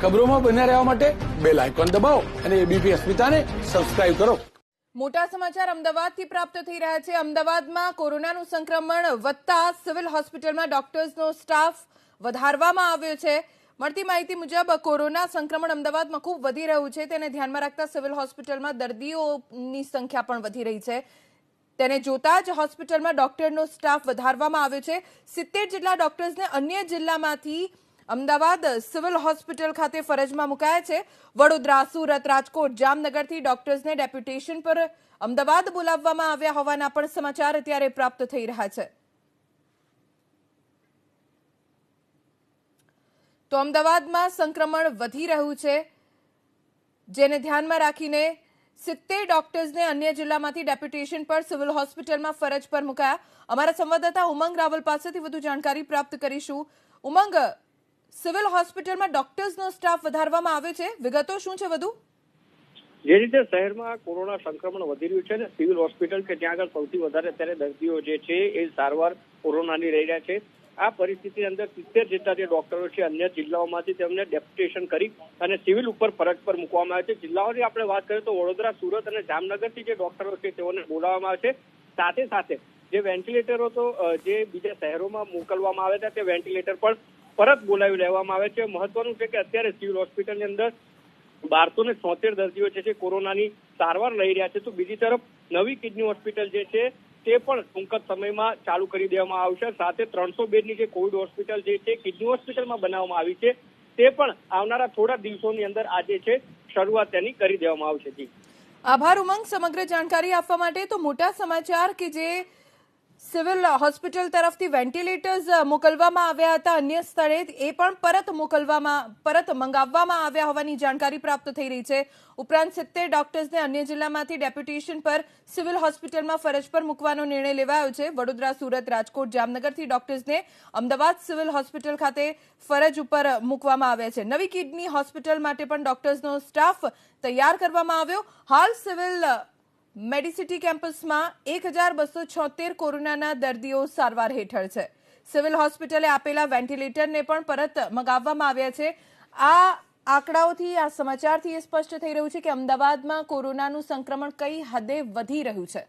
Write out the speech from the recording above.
ખબરોમાં બન્યા રહેવા માટે બેલ આઇકોન દબાવો અને એબીપી અસ્મિતાને સબસ્ક્રાઇબ કરો। મોટા સમાચાર અમદાવાદથી પ્રાપ્ત થઈ રહ્યા છે। અમદાવાદમાં કોરોનાનું સંક્રમણ વધતા સિવિલ હોસ્પિટલમાં ડોક્ટર્સનો સ્ટાફ વધારવામાં આવ્યો છે। મળતી માહિતી મુજબ કોરોના સંક્રમણ અમદાવાદમાં ખૂબ વધી રહ્યું છે, તેને ધ્યાનમાં રાખતા સિવિલ હોસ્પિટલમાં દર્દીઓની સંખ્યા પણ વધી રહી છે। તેને જોતા જ હોસ્પિટલમાં ડોક્ટરનો સ્ટાફ વધારવામાં આવ્યો છે। 70 જેટલા ડોક્ટર્સને અન્ય જિલ્લામાંથી અમદાવાદ સિવિલ હોસ્પિટલ ખાતે ફરજમાં મુકાયા છે। વડોદરા, સુરત, રાજકોટ, જામનગરથી ડોક્ટર્સને ડેપ્યુટેશન પર અમદાવાદ બોલાવવામાં આવ્યા હોવાના પણ સમાચાર અત્યારે પ્રાપ્ત થઈ રહ્યા છે। તો અમદાવાદમાં સંક્રમણ વધી રહ્યું છે, જેને ધ્યાનમાં રાખીને 70 ડોક્ટર્સને અન્ય જિલ્લામાંથી ડેપ્યુટેશન પર સિવિલ હોસ્પિટલમાં ફરજ પર મુકાયા। અમારા સંવાદદાતા ઉમંગ રાવલ પાસેથી વધુ જાણકારી પ્રાપ્ત કરીશું। ઉમંગ, સિવિલ હોસ્પિટલમાં ડોક્ટર્સનો સ્ટાફ વધારવામાં આવ્યો છે, વિગતો શું છે વધુ? જે રીતે શહેરમાં કોરોના સંક્રમણ વધી રહ્યું છે ને સિવિલ હોસ્પિટલ કે ત્યાં આગળ સૌથી વધારે અત્યારે દર્દીઓ જે છે એ સારવાર કોરોનાની રહી રહ્યા છે। આ પરિસ્થિતિ અંદર 70 જેટલા જે ડોક્ટરો છે અન્ય જિલ્લાઓમાંથી તેમને ડેપ્યુટેશન કરી અને સિવિલ ઉપર ફરજ પર મૂકવામાં આવે છે। જિલ્લાઓની આપણે વાત કરીએ તો વડોદરા, સુરત અને જામનગરથી જે ડોક્ટરો છે તેઓને બોલાવવામાં આવે છે। સાથે સાથે જે વેન્ટિલેટરો તો જે બીજા શહેરોમાં મોકલવામાં આવે છે તે વેન્ટિલેટર પણ પરત બોલાવી લેવામાં આવે છે। મહત્વનું છે કે અત્યારે સિવિલ હોસ્પિટલની અંદર 1276 દર્દીઓ છે કોરોનાની સારવાર લઈ રહ્યા છે। તો બીજી તરફ નવી કિડની હોસ્પિટલ જે છે તે પણ ટૂંક જ સમયમાં ચાલુ કરી દેવામાં આવશે। સાથે 300 બેડની જે કોવિડ હોસ્પિટલ જે છે કિડની હોસ્પિટલમાં બનાવવામાં આવી છે તે પણ આવનારા થોડા દિવસોની અંદર આજે છે શરૂઆત તેની કરી દેવામાં આવશે। જી આભાર ઉમંગ સમગ્ર જાણકારી આપવા માટે। તો મોટા સમાચાર કે જે સિવિલ હોસ્પિટલ તરફથી વેન્ટિલેટર્સ મોકલવામાં આવ્યા હતા અન્ય સ્થળે, એ પણ પરત મંગાવવામાં આવ્યા હોવાની જાણકારી પ્રાપ્ત થઈ રહી છે। ઉપરાંત 70 ડોક્ટર્સને અન્ય જિલ્લામાંથી ડેપ્યુટેશન પર સિવિલ હોસ્પિટલમાં ફરજ પર મૂકવાનો નિર્ણય લેવાયો છે। વડોદરા, સુરત, રાજકોટ, જામનગરથી ડોક્ટર્સને અમદાવાદ સિવિલ હોસ્પિટલ ખાતે ફરજ ઉપર મૂકવામાં આવ્યા છે। નવી કિડની હોસ્પિટલ માટે પણ ડોક્ટર્સનો સ્ટાફ તૈયાર કરવામાં આવ્યો। હાલ સિવિલ મેડિસિટી કેમ્પસમાં 1276 કોરોનાના દર્દીઓ સારવાર હેઠળ છે। સિવિલ હોસ્પિટલે આપેલા વેન્ટિલેટરને પણ પરત મંગાવવામાં આવ્યા છે। આ આંકડાઓથી, આ સમાચારથી એ સ્પષ્ટ થઈ રહ્યું છે કે અમદાવાદમાં કોરોનાનું સંક્રમણ કઈ હદે વધી રહ્યું છે।